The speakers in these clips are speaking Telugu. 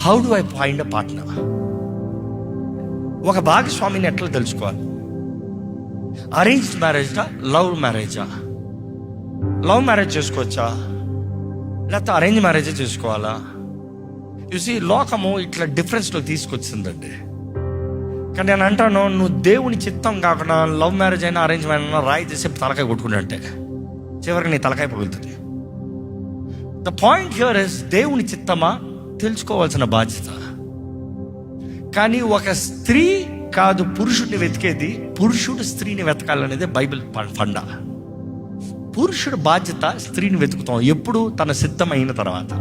How do I find a partner? ఒక భాగస్వామిని ఎట్లా తెలుసుకోవాలి? అరేంజ్డ్ మ్యారేజా, లవ్ మ్యారేజా? లవ్ మ్యారేజ్ చేసుకోవచ్చా, లేకపోతే అరేంజ్ మ్యారేజే చేసుకోవాలా? చూసి లోకము ఇట్లా డిఫరెన్స్లో తీసుకొచ్చిందండి. కానీ నేను అంటాను, నువ్వు దేవుని చిత్తం కాకుండా లవ్ మ్యారేజ్ అయినా అరేంజ్ మ్యారేజ్ అయినా రాయి చేసి తలకాయ కొట్టుకుంటే చివరికి నీ తలకాయ పగులుతుంది. ద పాయింట్ హియర్ ఇస్, దేవుని చిత్తమా తెలుసుకోవాల్సిన బాధ్యత. కానీ ఒక స్త్రీ కాదు పురుషుడిని వెతికేది, పురుషుడు స్త్రీని వెతకాలనేది బైబిల్ ఫండా. పురుషుడు బాధ్యత స్త్రీని వెతుకుతాం ఎప్పుడు? తన సిద్ధమైన తర్వాత.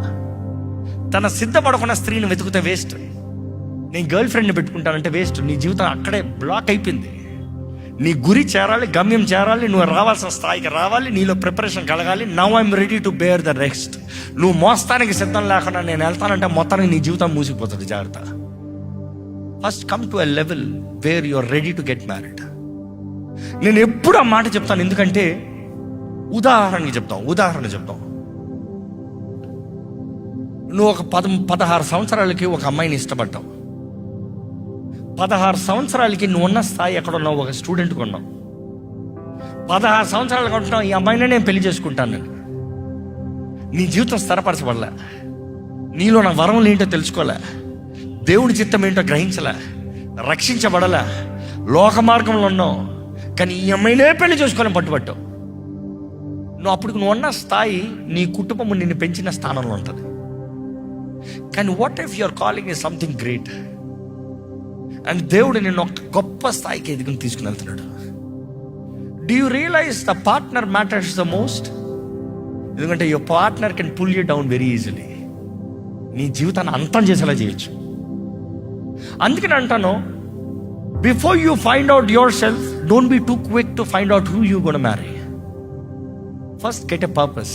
తన సిద్ధపడకుండా స్త్రీని వెతుకుతే వేస్ట్. నేను గర్ల్ ఫ్రెండ్ని పెట్టుకుంటానంటే వేస్ట్. నీ జీవితం అక్కడే బ్లాక్ అయిపోయింది. నీ గురి చేరాలి, గమ్యం చేరాలి, నువ్వు రావాల్సిన స్థాయికి రావాలి, నీలో ప్రిపరేషన్ కలగాలి. Now I'm ready to bear the next. నువ్వు మోస్తానికి సిద్ధం లేకుండా నేను వెళ్తానంటే మొత్తానికి నీ జీవితం మూసిపోతుంది. జాగ్రత్త. First come to a level where you are ready to get married. నేను ఎప్పుడు ఆ మాట చెప్తాను, ఎందుకంటే ఉదాహరణ చెప్తాం. నువ్వు ఒక 16 సంవత్సరాలకి ఒక అమ్మాయిని ఇష్టపడ్డావు. 16 సంవత్సరాలకి నువ్వు ఉన్న స్థాయి ఎక్కడున్నావు? ఒక స్టూడెంట్గా ఉన్నావు. 16 సంవత్సరాలకు ఉంటున్నావు, ఈ అమ్మాయినే నేను పెళ్లి చేసుకుంటాను. నీ జీవితం స్థిరపరచబడలే, నీలో నా వరం ఏంటో తెలుసుకోలే, దేవుడి చిత్తం ఏంటో గ్రహించలే, రక్షించబడలే, లోక మార్గంలో ఉన్నావు. కానీ ఈ అమ్మాయినే పెళ్లి చేసుకోవాలని పట్టుబట్టావు. నువ్వు ఉన్న స్థాయి నీ కుటుంబం నిన్ను పెంచిన స్థానంలో ఉంటుంది. కానీ what if your calling is something great and దేవుడు నిన్ను ఒక గొప్ప స్థాయికి ఎదుగుని తీసుకుని వెళ్తున్నాడు. Do you realize the partner matters the most? ఎందుకంటే your partner can pull you down very easily. నీ జీవితాన్ని అంతం చేసేలా చేయొచ్చు. అందుకని అంటాను, before you find out yourself, don't be too quick to find out who you gonna marry. First, get a purpose.